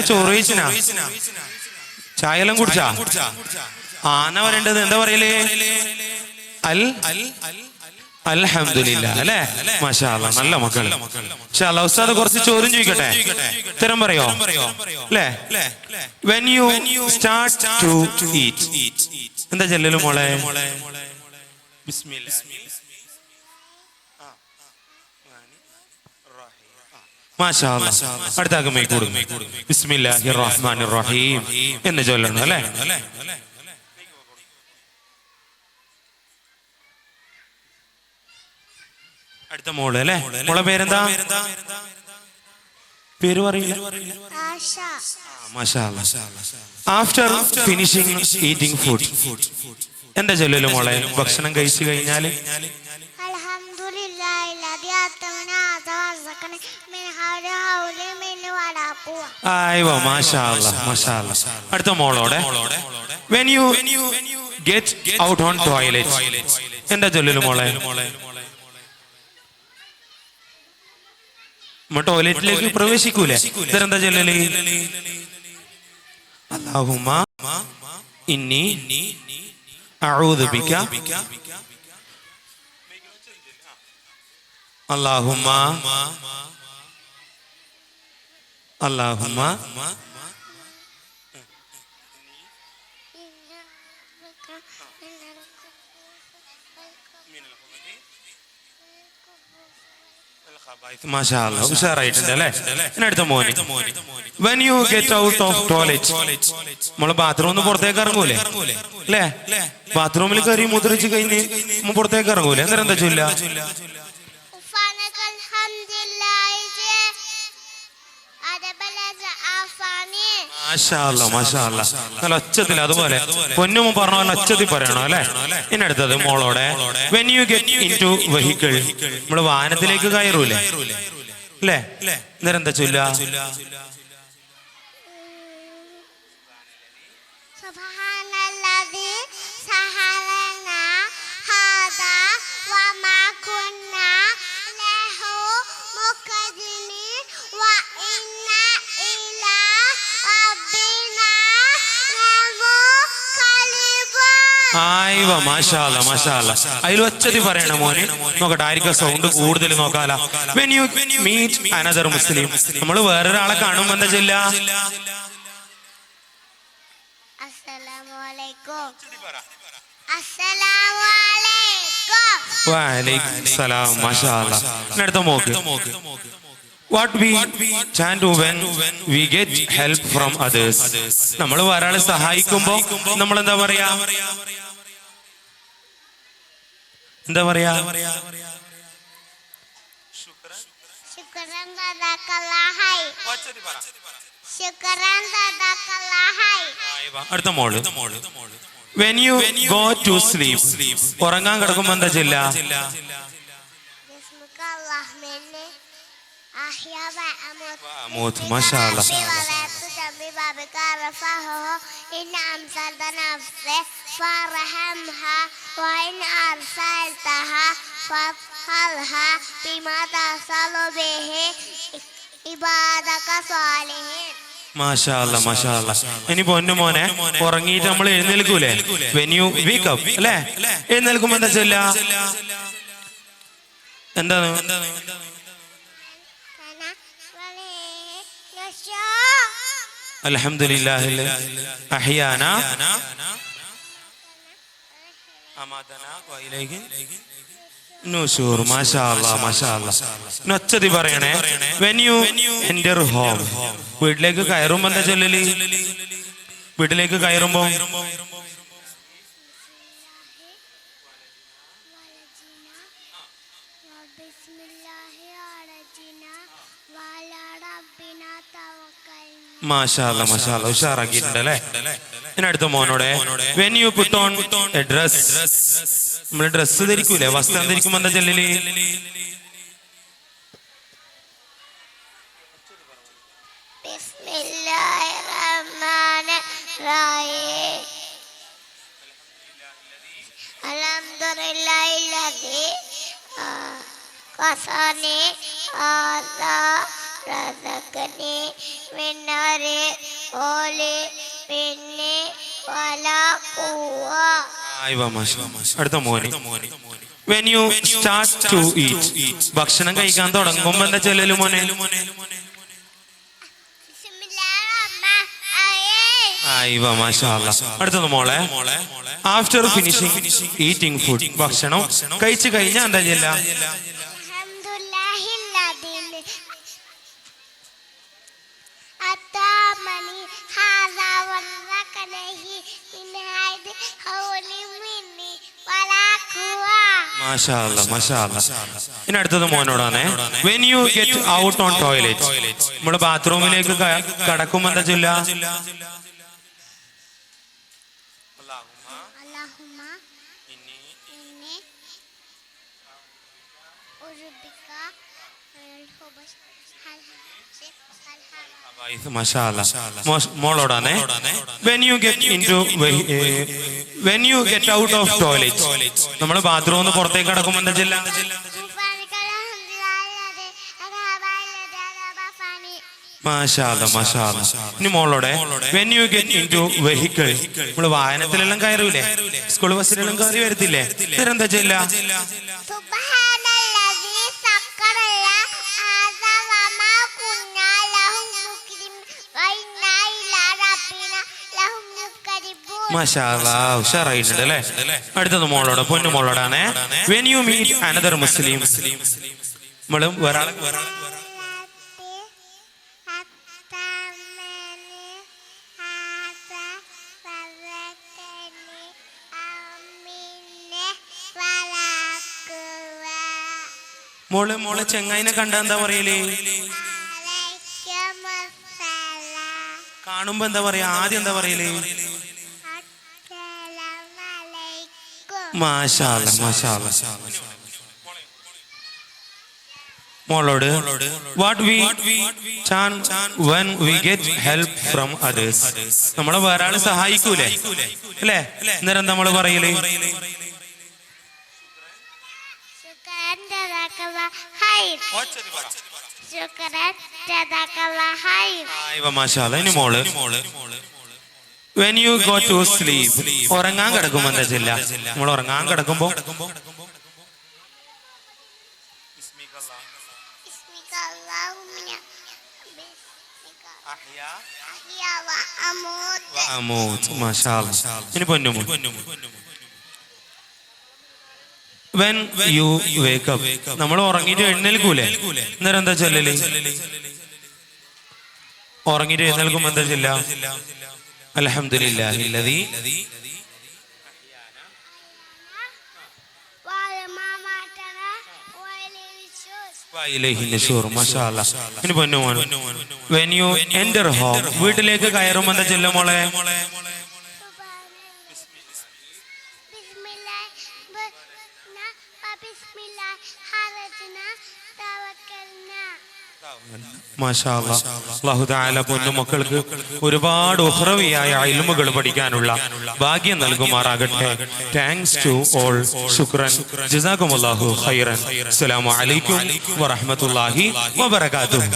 ചോറ് കഴിച്ചിനാ? ചായയെല്ലാം കുടിച്ചാ? ആന പറയേണ്ടത് എന്താ പറയലേ? അൽഹംദുലില്ലാ അല്ലേ? മാഷാ അല്ലാഹ്, നല്ല മക്കൾ. മാഷാ അല്ലാഹ്. ഉസ്താദ് കുറച്ച് ചോദ്യം ചോദിക്കട്ടെ, ഉത്തരം പറയോ? അല്ലേ? when you start to eat, എന്താ ചെല്ലലും മോളെ? ബിസ്മില്ലാ. മാഷാ അല്ലാഹ്. അടുത്താക്ക് മൈക്ക് കൊടുക്കും. ബിസ്മില്ലാഹിർ റഹ്മാനിർ റഹീം എന്ന് ചൊല്ലണം അല്ലേ? അടുത്ത മോള് അല്ലേ? മോളെ പേരെന്താ? പേര് പറയില്ല. മാഷാ അല്ലാഹ്. ആഫ്റ്റർ ഫിനിഷിംഗ് ഈറ്റിംഗ് ഫുഡ് എന്താ ചൊല്ലലും മോളെ? ഭക്ഷണം കഴിച്ചു കഴിഞ്ഞാല് മാഷാ അല്ലാഹ്, മാഷാ അല്ലാഹ്. അടുത്ത മോളോടെ when you get out on toilet എന്താ ചൊല്ലലും മോളെ? ടോയ്ലറ്റിലേക്ക് പ്രവേശിക്കൂലേ, ഇതെന്താ ചൊല്ലല്? അല്ലാഹുമ്മ ഇന്നി അഊദു ബിക അല്ലാഹുമ്മ അല്ലാഹുമ്മ മാഷാ അല്ലാഹ്. ഉഷാറായിട്ടുണ്ട് അല്ലേ? ഇനി അടുത്ത മോന് when you get out of toilet നമ്മള് ബാത്റൂമിൽ പുറത്തേക്ക് ഇറങ്ങൂലേ അല്ലേ? ബാത്റൂമിൽ കയറി മുദ്രിച്ച് കഴിഞ്ഞ് പുറത്തേക്ക് ഇറങ്ങൂലേ, അന്നേരം എന്താ ചൊല്ല? മാഷാ അല്ലാഹ്, മാഷാ അല്ലാഹ്. നല്ല ഒച്ചത്തിൽ, അതുപോലെ പൊന്നുമ പറഞ്ഞ പോലെ ഒച്ചത്തിൽ പറയണോ അല്ലേ? ഇനി അടുത്തത് മോളോടെ when you get into vehicle നമ്മള് വാഹനത്തിലേക്ക് കയറൂലേ അല്ലേ? അന്നേരം എന്താ ചൊല്ല? മാഷാ അല്ലാഹ്, മാഷാ അല്ലാഹ്. അതിൽ ഒച്ചതി പറയണ മോന്. നോക്കട്ടെ ആയിരിക്കും സൗണ്ട് കൂടുതൽ നോക്കാല. when you meet another Muslim നമ്മൾ വേറൊരാളെ കാണുമ്പോ എന്താ ചൊല്ല? വഅലൈക്കും സലാം. മാഷാ അല്ലാഹ്. അടുത്ത mock what we chant when we get help from others നമ്മൾ ഒരാളെ സഹായിക്കുമ്പോ നമ്മൾ എന്താ പറയാ? എന്താ പറയാ? അടുത്ത മോള് when you go to sleep ഉറങ്ങാൻ കിടക്കുമ്പോ എന്താ ചൊല്ല? മാഷാ അല്ലാഹ്. മാഷാ അല്ലാഹ്, മാഷാ അല്ലാഹ്. ഇനി പൊന്നു മോനെ ഉറങ്ങിയിട്ട് നമ്മൾ എഴുന്നേൽക്കൂലേ? when you wake up അല്ലേ? എഴുന്നേൽക്കുമ്പോ എന്താ ചൊല്ല? എന്താണ്? അൽഹംദുലില്ലാഹി അഹ്യാനാ അമാതനാ വഇലൈഹി നുശൂർ. മാഷാ അല്ലാഹ്, മാഷാ അല്ലാഹ്. ഒച്ചതി പറയണേ when you enter home വീട്ടിലേക്ക് കയറുമ്പോ എന്താ ചൊല്ലല്? വീട്ടിലേക്ക് കയറുമ്പോ മാഷാ അല്ലാഹ്, മാഷാ അല്ലാഹ്. ഉഷാറാക്കിയിട്ടുണ്ട് അല്ലേ? ഇനി അടുത്ത മോനോടെ when you put on a dress നമ്മള് ഡ്രസ്സ് ധരിക്കൂലേ, വസ്ത്രം ധരിക്കുമ്പോ എന്താ ചൊല്ലല്? alhamdulillahilladzi qasani ada razaqani മിന്നൊരു ഓല് പിന്നെ വല കൂവ. അടുത്ത മോനെ. When you start to eat, ഭക്ഷണം കഴിക്കാൻ തുടങ്ങുമ്പോ എന്താ ചെല്ലല് മോനെ? അടുത്തത് മോളെ. ആഫ്റ്റർ ഫിനിഷിംഗ് ഈറ്റിംഗ് ഫുഡ്, ഭക്ഷണം കഴിച്ചു കഴിഞ്ഞാൽ എന്താ ചെല്ല? ഇനി അടുത്തത് മോനോടാണ്. When you get out on toilet, നമ്മുടെ ബാത്റൂമിലേക്ക് കടക്കുമ്പോ എന്താ ചൊല്ല? മോളോടാണ്. When you get out of toilet, നമ്മൾ ബാത്റൂമിൽ പുറത്തേക്ക് കടക്കുമ്പോ എന്താ ചെല്ല? ഇനി മോളോടെ. When you get into vehicle, നമ്മള് വാഹനത്തിലെല്ലാം കയറൂലേ, സ്കൂൾ ബസ്സിലെല്ലാം കയറി വരത്തില്ലേ, ഇതെന്താ ചെല്ല? ഉഷാറായിട്ടുണ്ട് അല്ലേ? അടുത്തത് മോളോട്, പൊന്നു മോളോടാണ്. വെൻ യു മീറ്റ് അനദർ മുസ്ലിം, നമ്മള് ഒരാളെ മോളെ ചെങ്ങായിനെ കണ്ട എന്താ പറയല്? കാണുമ്പോ എന്താ പറയാ? ആദ്യം എന്താ പറയല്? മോളോട്. What we chant when we get help from others, നമ്മളെ വേറെ ആള് സഹായിക്കൂലേ അല്ലേ? അന്നേരം നമ്മള് പറയല്? ഇനി മോള്. When you go to sleep, ഉറങ്ങാൻ കിടക്കുമ്പോ എന്താ ചെല്ല? നമ്മൾ ഉറങ്ങാൻ കിടക്കുമ്പോ ഇനി പൊന്നു. When you wake up, നമ്മൾ ഉറങ്ങിയിട്ട് എഴുന്നേൽക്കൂലേ, അന്നേരം എന്താ ചെല്ലല്? ഉറങ്ങിയിട്ട് എഴുന്നേൽക്കുമ്പോ എന്താ ചെല്ല? അൽഹംദുലില്ലാഹില്ലദീ ഇനി പൊന്നു മോൻ. When you enter home, വീട്ടിലേക്ക് കയറുമ്പോ എന്താ ചെല്ല മോളെ? അല്ലാഹു തആല പൊന്നു മക്കൾക്ക് ഒരുപാട് ഉഖ്റവിയായ ഇൽമുകൾ പഠിക്കാനുള്ള ഭാഗ്യം നൽകുമാറാകട്ടെ. Thanks to all. ശുക്രൻ. ജസാകുമുല്ലാഹു ഖൈറൻ. അസ്സലാമു അലൈക്കും വറഹ്മത്തുള്ളാഹി വബറകാതുഹു.